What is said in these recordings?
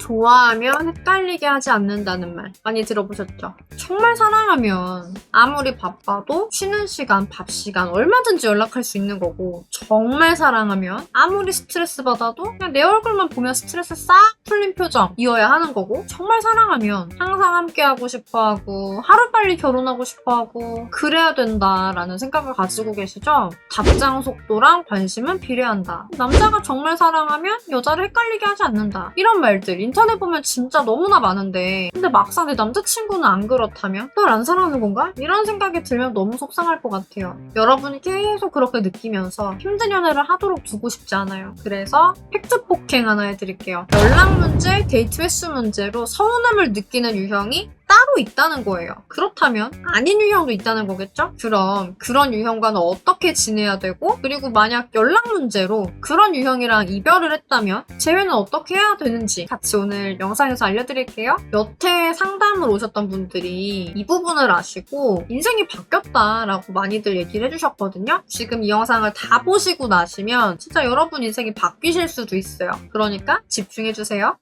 좋아하면 헷갈리게 하지 않는다는 말 많이 들어보셨죠? 정말 사랑하면 아무리 바빠도 쉬는 시간, 밥 시간 얼마든지 연락할 수 있는 거고, 정말 사랑하면 아무리 스트레스 받아도 그냥 내 얼굴만 보면 스트레스 싹 풀린 표정이어야 하는 거고, 정말 사랑하면 항상 함께하고 싶어하고 하루빨리 결혼하고 싶어하고 그래야 된다라는 생각을 가지고 계시죠? 답장 속도랑 관심은 비례한다. 남자가 정말 사랑하면 여자를 헷갈리게 하지 않는다. 이런 말들 인터넷 보면 진짜 너무나 많은데, 근데 막상 내 남자친구는 안 그렇다면 날 안 사랑하는 건가? 이런 생각이 들면 너무 속상할 것 같아요. 여러분이 계속 그렇게 느끼면서 힘든 연애를 하도록 두고 싶지 않아요. 그래서 팩트 폭행 하나 해드릴게요. 연락 문제, 데이트 횟수 문제로 서운함을 느끼는 유형이 따로 있다는 거예요. 그렇다면 아닌 유형도 있다는 거겠죠? 그럼 그런 유형과는 어떻게 지내야 되고, 그리고 만약 연락 문제로 그런 유형이랑 이별을 했다면 재회는 어떻게 해야 되는지 같이 오늘 영상에서 알려드릴게요. 여태 상담을 오셨던 분들이 이 부분을 아시고 인생이 바뀌었다라고 많이들 얘기를 해주셨거든요. 지금 이 영상을 다 보시고 나시면 진짜 여러분 인생이 바뀌실 수도 있어요. 그러니까 집중해주세요.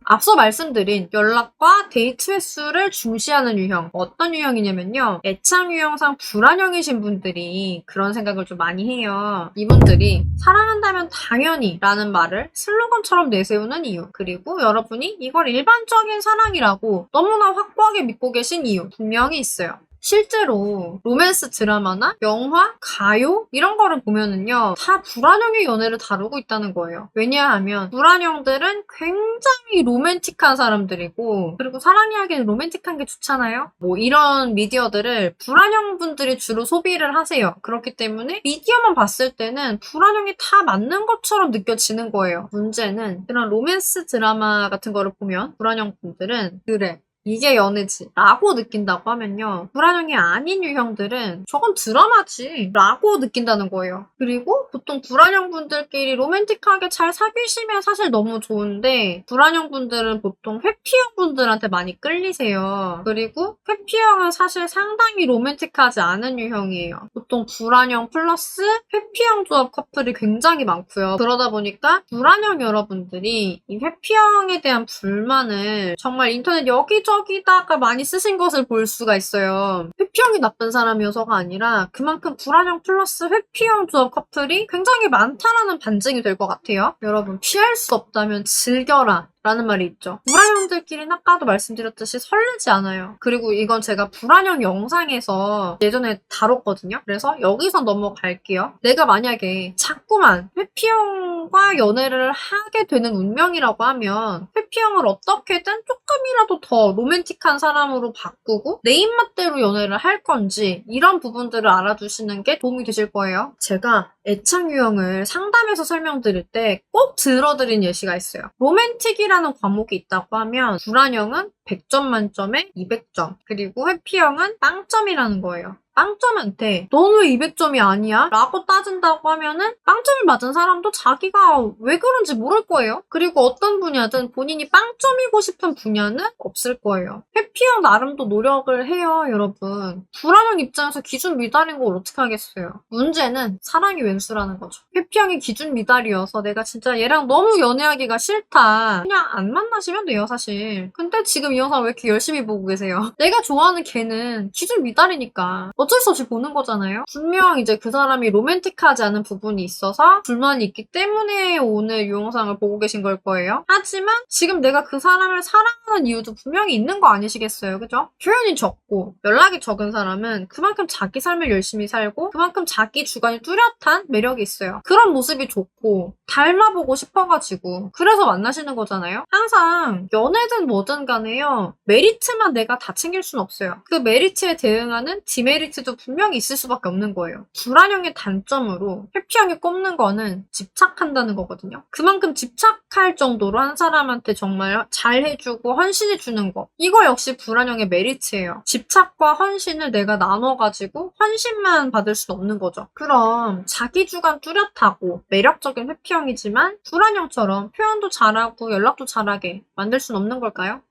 앞서 말씀드린 연락과 데이트 횟수를 중시하는 유형, 어떤 유형이냐면요, 애착 유형상 불안형이신 분들이 그런 생각을 좀 많이 해요. 이분들이 사랑한다면 당연히 라는 말을 슬로건처럼 내세우는 이유, 그리고 여러분이 이걸 일반적인 사랑이라고 너무나 확고하게 믿고 계신 이유 분명히 있어요. 실제로 로맨스 드라마나 영화, 가요 이런 거를 보면은요, 다 불안형의 연애를 다루고 있다는 거예요. 왜냐하면 불안형들은 굉장히 로맨틱한 사람들이고, 그리고 사랑 이야기는 로맨틱한 게 좋잖아요. 뭐 이런 미디어들을 불안형 분들이 주로 소비를 하세요. 그렇기 때문에 미디어만 봤을 때는 불안형이 다 맞는 것처럼 느껴지는 거예요. 문제는 그런 로맨스 드라마 같은 거를 보면 불안형 분들은 그래, 이게 연애지 라고 느낀다고 하면요, 불안형이 아닌 유형들은 저건 드라마지 라고 느낀다는 거예요. 그리고 보통 불안형 분들끼리 로맨틱하게 잘 사귀시면 사실 너무 좋은데, 불안형 분들은 보통 회피형 분들한테 많이 끌리세요. 그리고 회피형은 사실 상당히 로맨틱하지 않은 유형이에요. 보통 불안형 플러스 회피형 조합 커플이 굉장히 많고요. 그러다 보니까 불안형 여러분들이 이 회피형에 대한 불만을 정말 인터넷 여기저기다가 많이 쓰신 것을 볼 수가 있어요. 회피형이 나쁜 사람이어서가 아니라 그만큼 불안형 플러스 회피형 조합 커플이 굉장히 많다라는 반증이 될 것 같아요. 여러분, 피할 수 없다면 즐겨라 라는 말이 있죠. 불안형들끼리는 아까도 말씀드렸듯이 설레지 않아요. 그리고 이건 제가 불안형 영상에서 예전에 다뤘거든요. 그래서 여기서 넘어갈게요. 내가 만약에 자꾸만 회피형과 연애를 하게 되는 운명이라고 하면 회피형을 어떻게든 조금이라도 더 로맨틱한 사람으로 바꾸고 내 입맛대로 연애를 할 건지, 이런 부분들을 알아두시는 게 도움이 되실 거예요. 제가 애착 유형을 상담에서 설명드릴 때 꼭 들어드린 예시가 있어요. 로맨틱이라는 과목이 있다고 하면 불안형은 100점 만점에 200점, 그리고 회피형은 빵점이라는 거예요. 빵점한테 너는 왜 200점이 아니야? 라고 따진다고 하면은 빵점을 맞은 사람도 자기가 왜 그런지 모를 거예요. 그리고 어떤 분야든 본인이 빵점이고 싶은 분야는 없을 거예요. 회피형 나름도 노력을 해요, 여러분. 불안형 입장에서 기준 미달인 걸 어떻게 하겠어요. 문제는 사랑이 왼수라는 거죠. 회피형이 기준 미달이어서 내가 진짜 얘랑 너무 연애하기가 싫다, 그냥 안 만나시면 돼요, 사실. 근데 지금 이 영상 왜 이렇게 열심히 보고 계세요? 내가 좋아하는 걔는 기준 미달이니까 어쩔 수 없이 보는 거잖아요. 분명 이제 그 사람이 로맨틱하지 않은 부분이 있어서 불만이 있기 때문에 오늘 이 영상을 보고 계신 걸 거예요. 하지만 지금 내가 그 사람을 사랑하는 이유도 분명히 있는 거 아니시겠어요, 그죠? 표현이 적고 연락이 적은 사람은 그만큼 자기 삶을 열심히 살고 그만큼 자기 주관이 뚜렷한 매력이 있어요. 그런 모습이 좋고 닮아보고 싶어가지고 그래서 만나시는 거잖아요. 항상 연애든 뭐든 간에요, 메리트만 내가 다 챙길 순 없어요. 그 메리트에 대응하는 디메리트도 분명히 있을 수밖에 없는 거예요. 불안형의 단점으로 회피형이 꼽는 거는 집착한다는 거거든요. 그만큼 집착할 정도로 한 사람한테 정말 잘해주고 헌신해주는 거, 이거 역시 불안형의 메리트예요. 집착과 헌신을 내가 나눠가지고 헌신만 받을 수 없는 거죠. 그럼 자기 주관 뚜렷하고 매력적인 회피형이지만 불안형처럼 표현도 잘하고 연락도 잘하게 만들 순 없는 걸까요?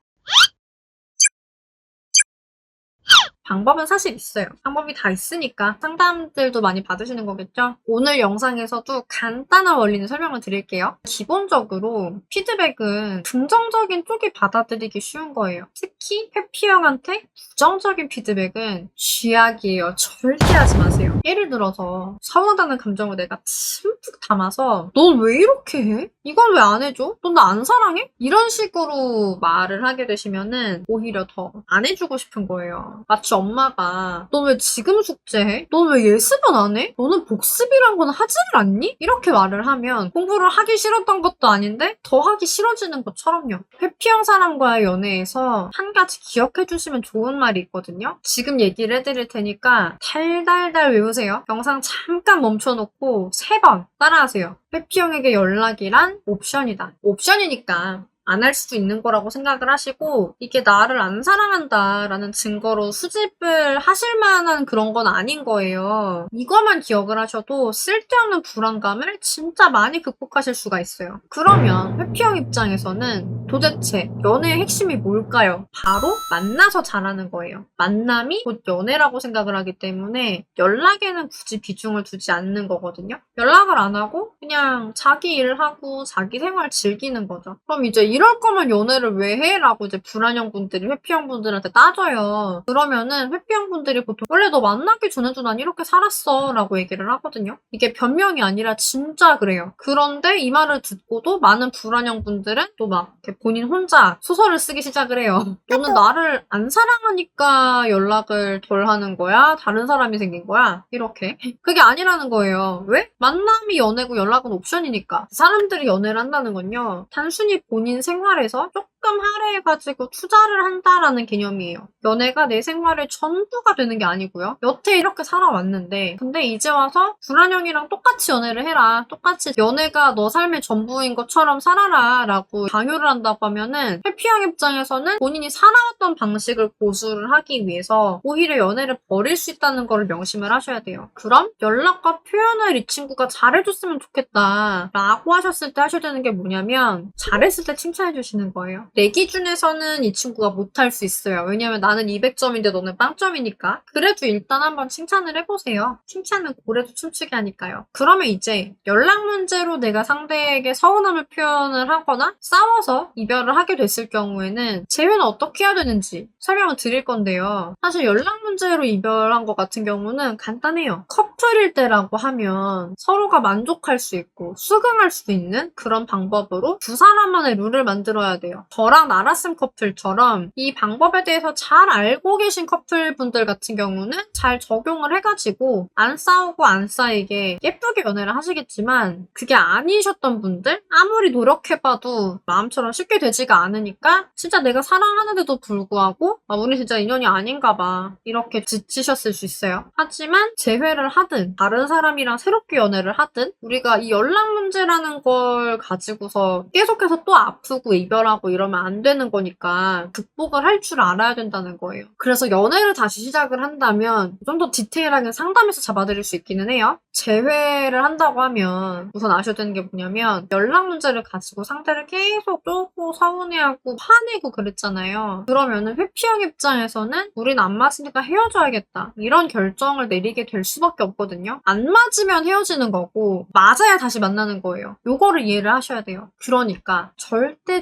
방법은 사실 있어요. 방법이 다 있으니까 상담들도 많이 받으시는 거겠죠? 오늘 영상에서도 간단한 원리는 설명을 드릴게요. 기본적으로 피드백은 긍정적인 쪽이 받아들이기 쉬운 거예요. 특히 회피형한테 부정적인 피드백은 쥐약이에요. 절대 하지 마세요. 예를 들어서 서운하다는 감정을 내가 듬뿍 담아서 넌 왜 이렇게 해? 이건 왜 안 해줘? 넌 나 안 사랑해? 이런 식으로 말을 하게 되시면은 오히려 더 안 해주고 싶은 거예요. 마치 엄마가 넌 왜 지금 숙제해? 넌 왜 예습은 안 해? 너는 복습이란 건 하지를 않니? 이렇게 말을 하면 공부를 하기 싫었던 것도 아닌데 더 하기 싫어지는 것처럼요. 회피형 사람과의 연애에서 한 가지 기억해 주시면 좋은 말이 있거든요. 지금 얘기를 해드릴 테니까 달달달 외우세요. 영상 잠깐 멈춰놓고 3번 따라하세요. 회피형에게 연락이란 옵션이다. 옵션이니까 안 할 수도 있는 거라고 생각을 하시고 이게 나를 안 사랑한다라는 증거로 수집을 하실 만한 그런 건 아닌 거예요. 이거만 기억을 하셔도 쓸데없는 불안감을 진짜 많이 극복하실 수가 있어요. 그러면 회피형 입장에서는 도대체 연애의 핵심이 뭘까요? 바로 만나서 잘하는 거예요. 만남이 곧 연애라고 생각을 하기 때문에 연락에는 굳이 비중을 두지 않는 거거든요. 연락을 안 하고 그냥 자기 일을 하고 자기 생활 즐기는 거죠. 그럼 이제 이럴 거면 연애를 왜 해? 라고 이제 불안형 분들이 회피형 분들한테 따져요. 그러면은 회피형 분들이 보통 원래 너 만나기 전에도 난 이렇게 살았어 라고 얘기를 하거든요. 이게 변명이 아니라 진짜 그래요. 그런데 이 말을 듣고도 많은 불안형 분들은 또 막 본인 혼자 소설을 쓰기 시작을 해요. 너는 나를 안 사랑하니까 연락을 덜 하는 거야? 다른 사람이 생긴 거야? 이렇게. 그게 아니라는 거예요. 왜? 만남이 연애고 연락은 옵션이니까. 사람들이 연애를 한다는 건요. 단순히 본인 생활에서 조금 할애해가지고 투자를 한다라는 개념이에요. 연애가 내 생활의 전부가 되는 게 아니고요. 여태 이렇게 살아왔는데 근데 이제 와서 불안형이랑 똑같이 연애를 해라. 똑같이 연애가 너 삶의 전부인 것처럼 살아라 라고 강요를 한다고 하면은 회피형 입장에서는 본인이 살아왔던 방식을 고수를 하기 위해서 오히려 연애를 버릴 수 있다는 걸 명심을 하셔야 돼요. 그럼 연락과 표현을 이 친구가 잘해줬으면 좋겠다 라고 하셨을 때 하셔야 되는 게 뭐냐면 잘했을 때 칭찬해 주시는 거예요. 내 기준에서는 이 친구가 못할 수 있어요. 왜냐면 나는 200점인데 너는 빵점이니까. 그래도 일단 한번 칭찬을 해보세요. 칭찬은 고래도 춤추게 하니까요. 그러면 이제 연락 문제로 내가 상대에게 서운함을 표현을 하거나 싸워서 이별을 하게 됐을 경우에는 재회는 어떻게 해야 되는지 설명을 드릴 건데요. 사실 연락 문제로 이별한 것 같은 경우는 간단해요. 커플일 때라고 하면 서로가 만족할 수 있고 수긍할 수 있는 그런 방법으로 두 사람만의 룰을 만들어야 돼요. 저랑 나라슴 커플처럼 이 방법에 대해서 잘 알고 계신 커플분들 같은 경우는 잘 적용을 해가지고 안 싸우고 안 쌓이게 예쁘게 연애를 하시겠지만 그게 아니셨던 분들 아무리 노력해봐도 마음처럼 쉽게 되지가 않으니까 진짜 내가 사랑하는데도 불구하고 우리 진짜 인연이 아닌가 봐 이렇게 지치셨을 수 있어요. 하지만 재회를 하든 다른 사람이랑 새롭게 연애를 하든 우리가 이 연락 문제라는 걸 가지고서 계속해서 또 아프고 이별하고 이러면 안 되는 거니까 극복을 할 줄 알아야 된다는 거예요. 그래서 연애를 다시 시작을 한다면 좀 더 디테일하게 상담해서 잡아드릴 수 있기는 해요. 재회를 한다고 하면 우선 아셔야 되는 게 뭐냐면 연락 문제를 가지고 상대를 계속 쪼고 서운해하고 화내고 그랬잖아요. 그러면은 회피형 입장에서는 우린 안 맞으니까 헤어져야겠다 이런 결정을 내리게 될 수밖에 없거든요. 안 맞으면 헤어지는 거고 맞아야 다시 만나는 거예요. 요거를 이해를 하셔야 돼요. 그러니까 절대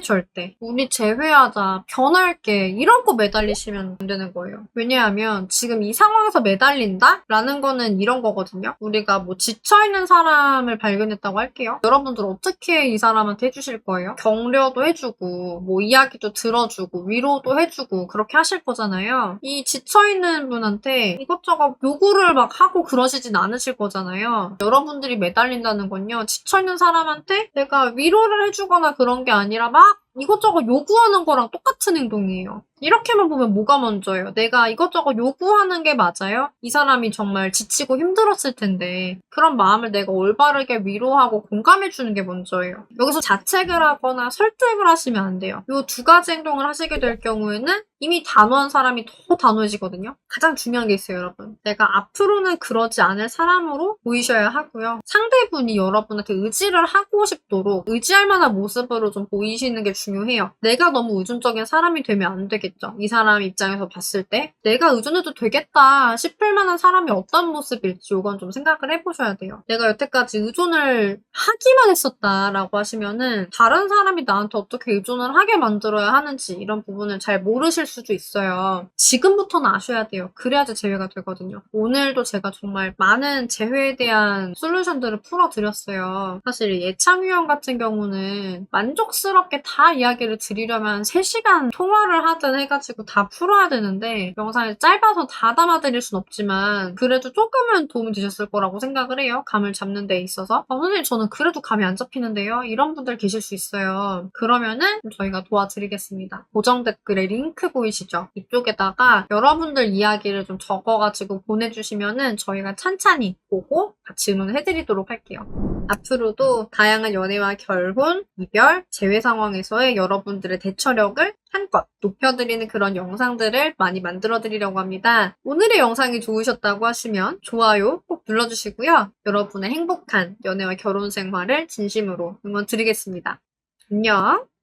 우리 재회하자 변할게 이런 거 매달리시면 안 되는 거예요. 왜냐하면 지금 이 상황에서 매달린다? 라는 거는 이런 거거든요. 우리가 뭐 지쳐있는 사람을 발견했다고 할게요. 여러분들 어떻게 이 사람한테 해주실 거예요? 격려도 해주고 뭐 이야기도 들어주고 위로도 해주고 그렇게 하실 거잖아요. 이 지쳐있는 분한테 이것저것 요구를 막 하고 그러시진 않으실 거잖아요. 여러분들이 매달린다는 건요. 지쳐있는 사람한테 내가 위로를 해주거나 그런 게 아니라 막 이것저것 요구하는 거랑 똑같은 행동이에요. 이렇게만 보면 뭐가 먼저예요? 내가 이것저것 요구하는 게 맞아요? 이 사람이 정말 지치고 힘들었을 텐데 그런 마음을 내가 올바르게 위로하고 공감해주는 게 먼저예요. 여기서 자책을 하거나 설득을 하시면 안 돼요. 이 두 가지 행동을 하시게 될 경우에는 이미 단호한 사람이 더 단호해지거든요. 가장 중요한 게 있어요, 여러분. 내가 앞으로는 그러지 않을 사람으로 보이셔야 하고요. 상대분이 여러분한테 의지를 하고 싶도록 의지할 만한 모습으로 좀 보이시는 게 중요해요. 내가 너무 의존적인 사람이 되면 안 되겠죠. 있겠죠. 이 사람 입장에서 봤을 때 내가 의존해도 되겠다 싶을 만한 사람이 어떤 모습일지 이건 좀 생각을 해보셔야 돼요. 내가 여태까지 의존을 하기만 했었다라고 하시면은 다른 사람이 나한테 어떻게 의존을 하게 만들어야 하는지 이런 부분을 잘 모르실 수도 있어요. 지금부터는 아셔야 돼요. 그래야지 제외가 되거든요. 오늘도 제가 정말 많은 재회에 대한 솔루션들을 풀어드렸어요. 사실 예참 유형 같은 경우는 만족스럽게 다 이야기를 드리려면 3시간 통화를 하든 해가지고 다 풀어야 되는데 영상이 짧아서 다 담아드릴 순 없지만 그래도 조금은 도움이 되셨을 거라고 생각을 해요. 감을 잡는 데 있어서. 선생님 저는 그래도 감이 안 잡히는데요. 이런 분들 계실 수 있어요. 그러면은 저희가 도와드리겠습니다. 고정 댓글에 링크 보이시죠? 이쪽에다가 여러분들 이야기를 좀 적어가지고 보내주시면은 저희가 찬찬히 보고 같이 의논해드리도록 할게요. 앞으로도 다양한 연애와 결혼, 이별, 재회 상황에서의 여러분들의 대처력을 한껏 높여드리는 그런 영상들을 많이 만들어드리려고 합니다. 오늘의 영상이 좋으셨다고 하시면 좋아요 꼭 눌러주시고요. 여러분의 행복한 연애와 결혼 생활을 진심으로 응원드리겠습니다. 안녕!